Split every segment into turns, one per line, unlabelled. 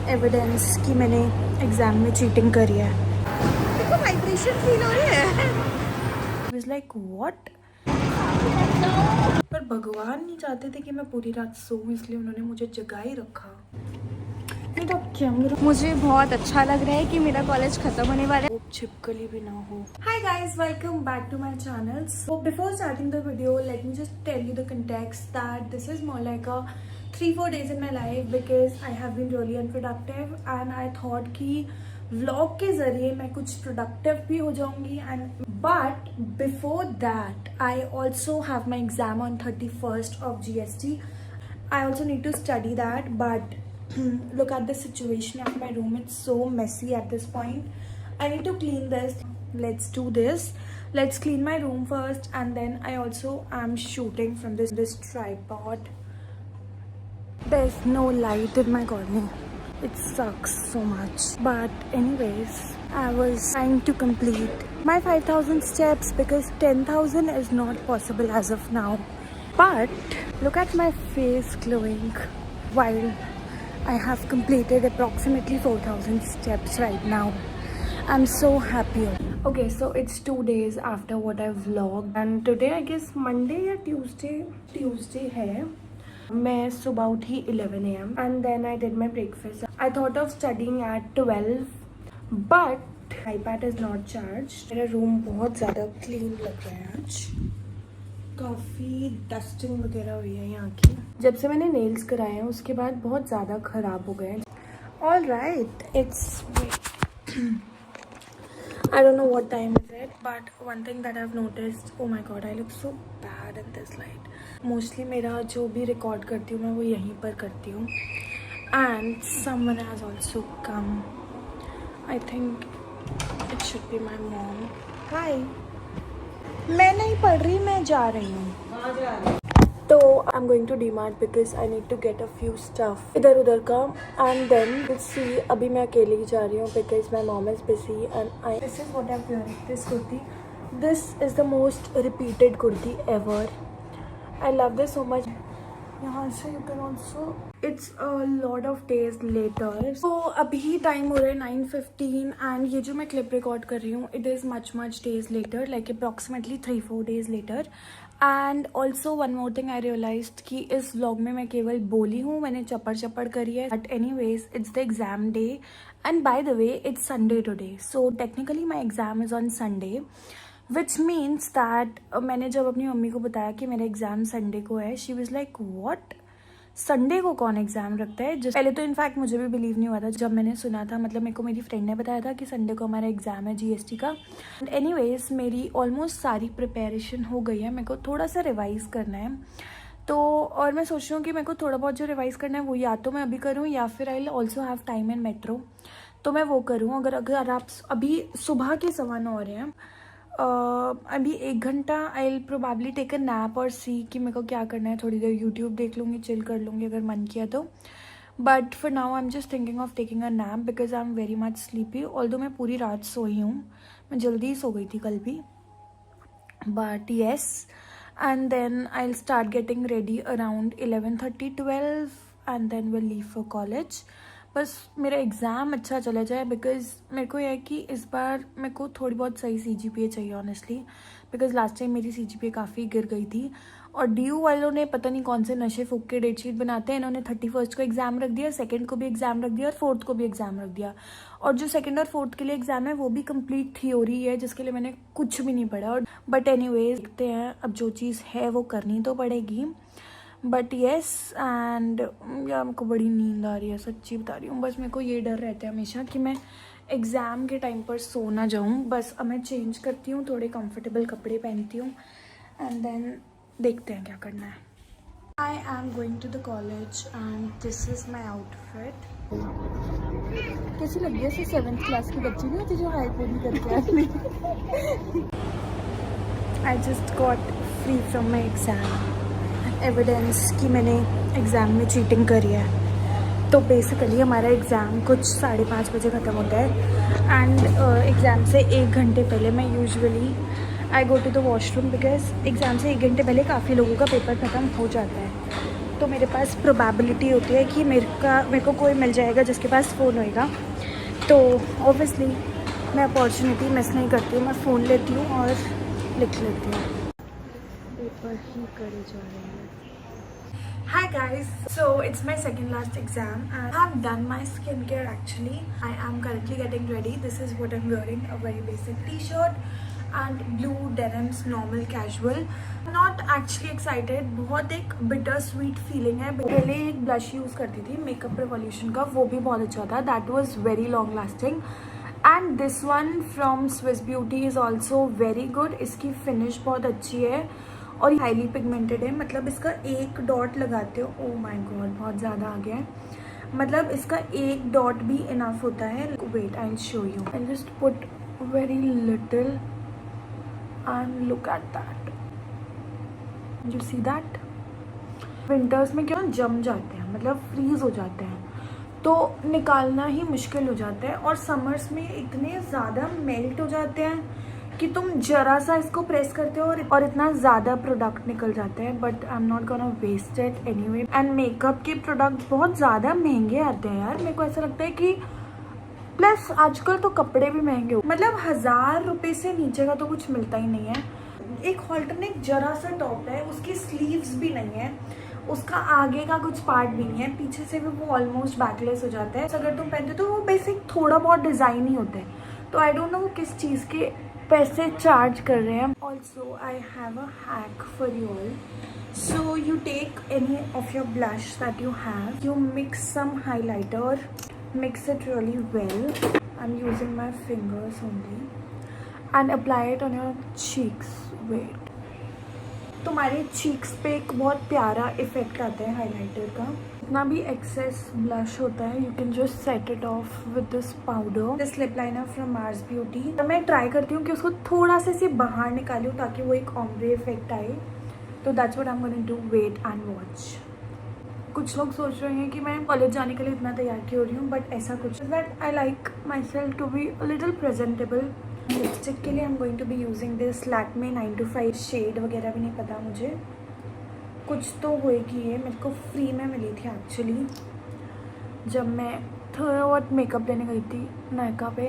Evidence कि मैंने exam में चीटिंग करी है। देखो वाइब्रेशन फील हो रही है। वाज लाइक व्हाट, पर भगवान नहीं चाहते थे कि मैं पूरी रात सोऊं, इसलिए उन्होंने मुझे जगा ही रखा। मेरा कैमरा, मुझे बहुत अच्छा लग रहा है कि मेरा कॉलेज खत्म होने वाला है, छिपकली भी ना हो। Hi guys, welcome back to my channel. So before starting the video let me just tell you the context that this is more like a 3-4 days in my life because I have been really unproductive and I thought कि vlog के जरिए मैं कुछ productive भी हो जाऊंगी। And but before that I also have my exam on 31st of GST. I also need to study that, but look at the situation of my room. It's so messy at this point. I need to clean this. Let's do this. Let's clean my room first, and then I also am shooting from this tripod. There's no light in my corner. It sucks so much. But anyways, I was trying to complete my 5,000 steps because 10,000 is not possible as of now. But look at my face glowing while I have completed approximately 4,000 steps right now. I'm so happy. Okay, so it's 2 days after what I vlogged, and today I guess Monday or Tuesday है। मैं सुबह उठी 11 AM and then I did my breakfast. I thought of studying at 12, but iPad is not charged. मेरा room बहुत ज़्यादा clean लग रहा है आज, काफ़ी डस्टिंग वगैरह हुई है यहाँ की। जब से मैंने नेल्स कराए हैं उसके बाद बहुत ज़्यादा ख़राब हो गए हैं। All right, I don't know what time is it, but one thing that I've noticed, oh my god, I look so bad in this light. Mostly मेरा जो भी रिकॉर्ड करती हूँ मैं वो यहीं पर करती हूँ। And someone has also come. I think it should be my mom. Hi. मैं नहीं पढ़ रही, मैं जा रही हूँ। तो I'm going to DMart because I need to get a few stuff इधर उधर का, and then we'll see. अभी मैं अकेले ही जा रही हूँ because my mom is busy and this is what I'm wearing, this kurti. This is the most repeated kurti ever. I love this so much. यहाँ से you can also, it's a lot of days later. So अभी time हो रहा है 9:15 and ये जो मैं clip record कर रही हूँ it is much days later, like approximately 3-4 days later. And also one more thing I realized कि इस व्लॉग में मैं केवल बोली हूँ, मैंने चपड़ करी है। But any ways it's the exam day and by the way it's Sunday today, so technically my exam is on Sunday, which means that मैंने जब अपनी मम्मी को बताया कि मेरा एग्ज़ाम संडे को है, she was like what, Sunday को कौन एग्ज़ाम रखता है। जिस पहले तो इनफैक्ट मुझे भी बिलीव नहीं हुआ था जब मैंने सुना था, मतलब मेरे को मेरी फ्रेंड ने बताया था कि संडे को हमारा एग्ज़ाम है GST का। एंड एनीवेज मेरी ऑलमोस्ट सारी प्रिपरेशन हो गई है, मेरे को थोड़ा सा रिवाइज़ करना है। तो और मैं सोच रही हूँ कि मेरे को थोड़ा बहुत जो रिवाइज़ करना है वो या तो मैं अभी करूँ या फिर I will also have time in metro, तो मैं वो करूँ। अगर आप अभी सुबह के 9:15 हो रहे हैं, अभी 1 घंटा I will probably take a nap और सी कि मेरे को क्या करना है। थोड़ी देर यूट्यूब देख लूँगी, चिल कर लूँगी अगर मन किया तो। But for now I am just thinking of taking a nap because I am very much sleepy. Although मैं पूरी रात सोई हूँ, मैं जल्दी ही सो गई थी कल भी, but yes. And then I will start getting ready around 11:30-12 and then will leave for college. बस मेरा एग्ज़ाम अच्छा चला जाए बिकॉज मेरे को यह है कि इस बार मेरे को थोड़ी बहुत सही CGPA चाहिए ऑनेस्टली, बिकॉज लास्ट टाइम मेरी CGPA काफ़ी गिर गई थी। और DU वालों ने पता नहीं कौन से नशे फूक के डेट शीट बनाते हैं, इन्होंने 31st को एग्ज़ाम रख दिया, 2nd को भी एग्ज़ाम रख दिया और 4th को भी एग्ज़ाम रख दिया। और जो 2nd और 4th के लिए एग्ज़ाम है वो भी कंप्लीट थ्योरी है जिसके लिए मैंने कुछ भी नहीं पढ़ा। और बट एनीवेज देखते हैं, अब जो चीज़ है वो करनी तो पड़ेगी। बट येस, एंड यार मेरे को बड़ी नींद आ रही है, सच्ची बता रही हूँ। बस मेरे को ये डर रहता है हमेशा कि मैं एग्ज़ाम के टाइम पर सो ना जाऊँ। बस अब मैं चेंज करती हूँ, थोड़े कंफर्टेबल कपड़े पहनती हूँ एंड देन देखते हैं क्या करना है। I am going to the college and this is my outfit. कैसी लग रही है? 7th क्लास की बच्ची नहीं होती जो हाई पोनी करके आती। I just got free from my exam, evidence कि मैंने एग्ज़ाम में चीटिंग करी है। तो बेसिकली हमारा एग्ज़ाम कुछ 5:30 बजे ख़त्म होता है एंड एग्ज़ाम से 1 घंटे पहले मैं usually I go to the washroom because exam से 1 घंटे पहले काफ़ी लोगों का पेपर ख़त्म हो जाता है। तो मेरे पास प्रोबेबिलिटी होती है कि मेरे को कोई मिल जाएगा जिसके पास फ़ोन होएगा। तो ऑब्वियसली मैं अपॉर्चुनिटी मिस नहीं करती हूँ, मैं फ़ोन लेती हूँ और लिख लेती हूँ। पेपर ही करे जा रहे हैं। Hi guys, so it's my second last exam and I have done my skincare actually. I am currently getting ready. This is what I'm wearing, a very basic t-shirt and blue denims normal casual. I'm not actually excited, बहुत एक bitter sweet feeling है। पहले एक blush use करती थी Makeup Revolution का, वो भी बहुत अच्छा था, that was very long lasting. And this one from Swiss Beauty is also very good. इसकी finish बहुत अच्छी है और हाईली पिगमेंटेड है, मतलब इसका एक डॉट लगाते हो, ओ माय गॉड बहुत ज़्यादा आ गया है, मतलब इसका एक डॉट भी इनफ होता है। Wait I will show you, I just put very little and look at that, you see that. Winters में क्यों जम जाते हैं, मतलब फ्रीज हो जाते हैं, तो निकालना ही मुश्किल हो जाता है, और समर्स में इतने ज़्यादा मेल्ट हो जाते हैं कि तुम जरा सा इसको प्रेस करते हो और इतना ज़्यादा प्रोडक्ट निकल जाते हैं। But I am not gonna waste it anyway. And makeup के प्रोडक्ट बहुत ज़्यादा महंगे आते हैं यार, मेरे को ऐसा लगता है कि प्लस आजकल तो कपड़े भी महंगे हो, मतलब 1000 रुपये से नीचे का तो कुछ मिलता ही नहीं है। एक हॉल्टरनेक जरा सा टॉप है, उसकी स्लीव्स भी नहीं है, उसका आगे का कुछ पार्ट भी नहीं है, पीछे से भी वो ऑलमोस्ट बैकलेस हो जाता है। अगर तुम पहनते तो वो बेसिक थोड़ा बहुत डिज़ाइन ही होते हैं, तो आई डोंट नो वो किस चीज़ के पैसे चार्ज कर रहे हैं। Also I have a hack for you all. So you take any of your blush that you have, you mix some highlighter, mix it really well, I am using my fingers only and apply it on your cheeks. Wait, तुम्हारे cheeks पे एक बहुत प्यारा effect आता है highlighter का। इतना भी एक्सेस ब्लश होता है, you can just set it of with this powder, this lip liner from Mars beauty. तो मैं ट्राई करती हूँ कि उसको थोड़ा सा से बाहर निकालूँ ताकि वो एक ऑम्ब्रे इफेक्ट आए। तो that's what I am going to do, wait and watch. कुछ लोग सोच रहे हैं कि मैं कॉलेज जाने के लिए इतना तैयार क्यों हो रही हूँ, बट ऐसा कुछ that I like myself to be little presentable. Lipstick के लिए I am going to be using this Lakme 9 to 5 shade वगैरह भी नहीं पता मुझे, कुछ तो होएगी ये, मेरे को फ्री में मिली थी एक्चुअली जब मैं थोड़ा बहुत मेकअप लेने गई थी नायका पे।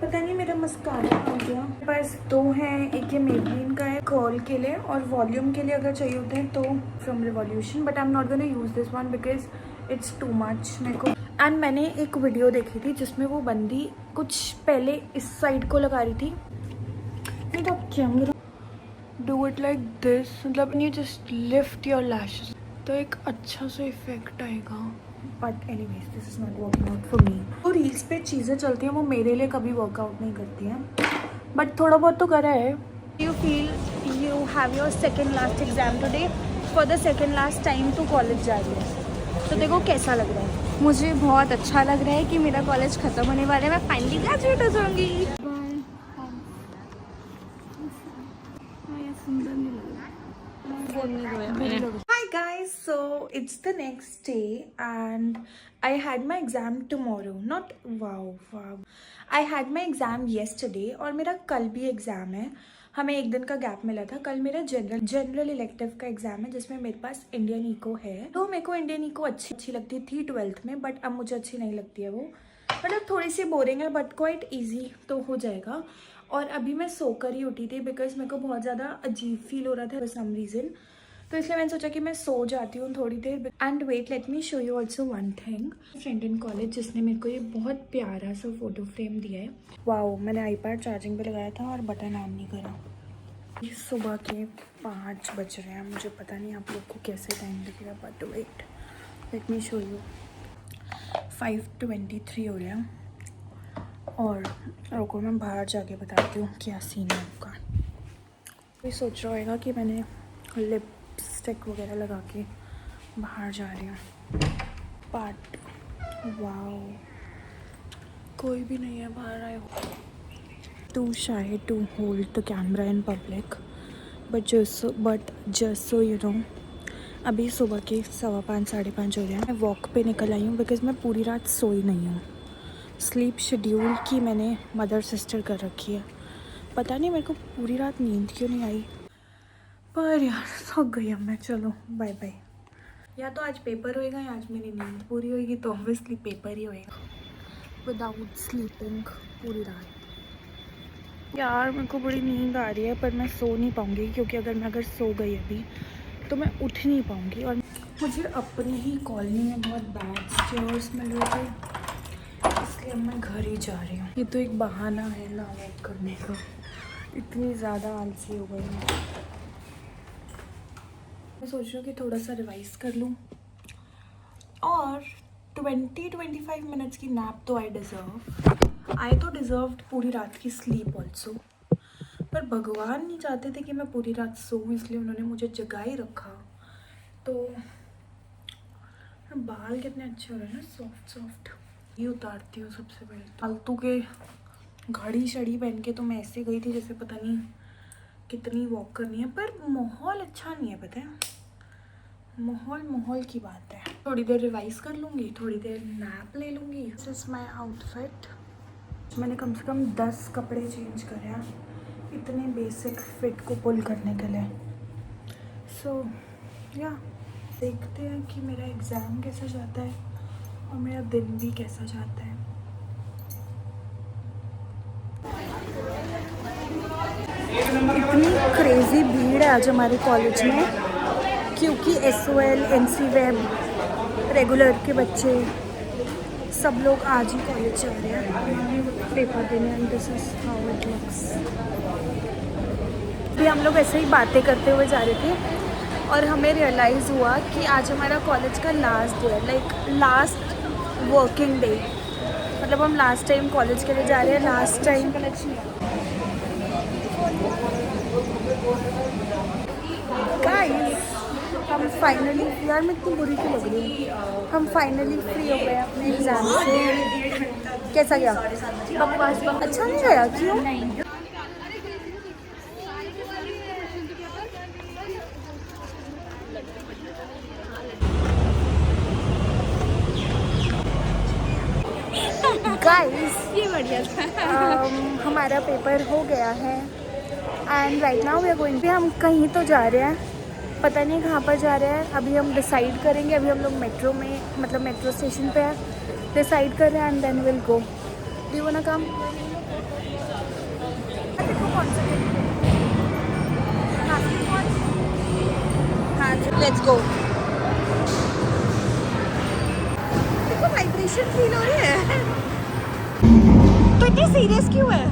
पता नहीं मेरा मस्कारा आ गया। बस दो हैं, एक ये मेबलिन का है कर्ल के लिए, और वॉल्यूम के लिए अगर चाहिए होते हैं तो from revolution, but I am not gonna use this one because it's too much मेरे को। एंड मैंने एक वीडियो देखी थी जिसमें वो बंदी कुछ पहले इस साइड को लगा रही थी, तो camera do it like this, मतलब you just lift your lashes तो एक अच्छा सा इफेक्ट आएगा। But anyways this is not working out for me. तो रील्स पे चीज़ें चलती हैं वो मेरे लिए कभी वर्कआउट नहीं करती हैं, बट थोड़ा बहुत तो करा है। You feel you have your second last exam today, for the second last time to college जा रही है, तो देखो कैसा लग रहा है। मुझे बहुत अच्छा लग रहा है कि मेरा कॉलेज ख़त्म होने वाला है, मैं फाइनली ग्रेजुएट हो जाऊँगी। Hi guys, so it's the next day and I had my exam tomorrow. Not wow. I had my exam yesterday और मेरा कल भी एग्ज़ाम है। हमें एक दिन का गैप मिला था। कल मेरा जनरल इलेक्टिव का एग्ज़ाम है जिसमें मेरे पास इंडियन इको है। तो मेरे को इंडियन इको अच्छी लगती थी 12th में, बट अब मुझे अच्छी नहीं लगती है वो, मतलब थोड़ी सी बोरिंग है बट क्वाइट ईजी तो हो जाएगा। और अभी मैं सोकर ही उठी थी बिकॉज मेरे को बहुत ज़्यादा अजीब फील हो रहा था फॉर सम रीज़न, तो इसलिए मैंने सोचा कि मैं सो जाती हूँ थोड़ी देर। And wait let me show you also one thing, friend in college जिसने मेरे को ये बहुत प्यारा सा फोटो फ्रेम दिया है। वाओ, मैंने आईपैड चार्जिंग पे लगाया था और बटन ऑन नहीं करा। ये सुबह के 5 बज रहे हैं, मुझे पता नहीं आप लोग को कैसे टाइम लगेगा, but wait let me show you. 5:23 हो रहा है और रुको मैं बाहर जाके बताती हूँ क्या सीन है आपका। कोई सोच रहा होगा कि मैंने लिपस्टिक वगैरह लगा के बाहर जा रही हूँ, बट वाओ कोई भी नहीं है बाहर आए हो। Too shy to hold the camera in public, but just so you know अभी सुबह के 5:15 साढ़े 5 हो रहे हैं। मैं वॉक पे निकल आई हूँ बिकॉज़ मैं पूरी रात सोई नहीं हूँ। स्लीप शेड्यूल की मैंने मदर सिस्टर कर रखी है, पता नहीं मेरे को पूरी रात नींद क्यों नहीं आई। पर यार थक गई अब मैं, चलो बाय बाय। या तो आज पेपर होएगा या आज मेरी नींद पूरी होएगी, तो ऑब्वियसली पेपर ही होएगा विदाउट स्लीपिंग पूरी रात। यार मेरे को बड़ी नींद आ रही है पर मैं सो नहीं पाऊँगी, क्योंकि अगर सो गई अभी तो मैं उठ नहीं पाऊँगी। और मुझे अपनी ही कॉलोनी में बहुत बैड स्टेयर्स मिल रहे थे, इसलिए मैं घर ही जा रही हूँ। ये तो एक बहाना है ना वॉक करने का, इतनी ज़्यादा आलसी हो गई मैं सोच रही हूँ कि थोड़ा सा रिवाइज कर लूँ, और 20-25 मिनट्स की नैप तो आई तो डिज़र्व्ड पूरी रात की स्लीप ऑल्सो। पर भगवान नहीं चाहते थे कि मैं पूरी रात सोऊं, इसलिए उन्होंने मुझे जगा ही रखा। तो बाल कितने अच्छे हो रहे हैं ना, सॉफ्ट सॉफ्ट। ये उतारती हूँ सबसे पहले फालतू के घड़ी शड़ी पहन के, तो मैं ऐसे गई थी जैसे पता नहीं कितनी वॉक करनी है। पर माहौल अच्छा नहीं है, पता है, माहौल की बात है। थोड़ी देर रिवाइज कर लूँगी, थोड़ी देर नैप ले लूँगी। This is my outfit. मैंने कम से कम 10 कपड़े चेंज करे हैं इतने बेसिक फिट को पुल करने के लिए। सो या देखते हैं कि मेरा एग्ज़ाम कैसा जाता है और मेरा दिन भी कैसा जाता है। इतनी क्रेज़ी भीड़ है आज हमारे कॉलेज में, क्योंकि SOL NC वेब रेगुलर के बच्चे सब लोग आज ही कॉलेज जा रहे हैं पेपर देने। And this is how it looks. भी हम लोग ऐसे ही बातें करते हुए जा रहे थे और हमें रियलाइज़ हुआ कि आज हमारा कॉलेज का लास्ट डे है, लाइक लास्ट वर्किंग डे। मतलब हम लास्ट टाइम कॉलेज के लिए जा रहे हैं, लास्ट टाइम। गाइस हम फाइनली, यार मैं इतनी बुरी क्यों लग रही हूँ, हम फाइनली फ्री हो गए अपने एग्जाम से। कैसा गया? बकवास। अच्छा नहीं गया? क्यों? गाइस ये बढ़िया था। हमारा पेपर हो गया है and right now we are going. हम कहीं तो जा रहे हैं, पता नहीं कहाँ पर जा रहे हैं, अभी हम डिसाइड करेंगे। अभी हम लोग मेट्रो में, मतलब मेट्रो स्टेशन पे है, डिसाइड कर रहे हैं and then will go. Do you wanna come? हाँ लेट्स गो। देखो वाइब्रेशन फील हो रही है। तो इतनी सीरियस क्यों है?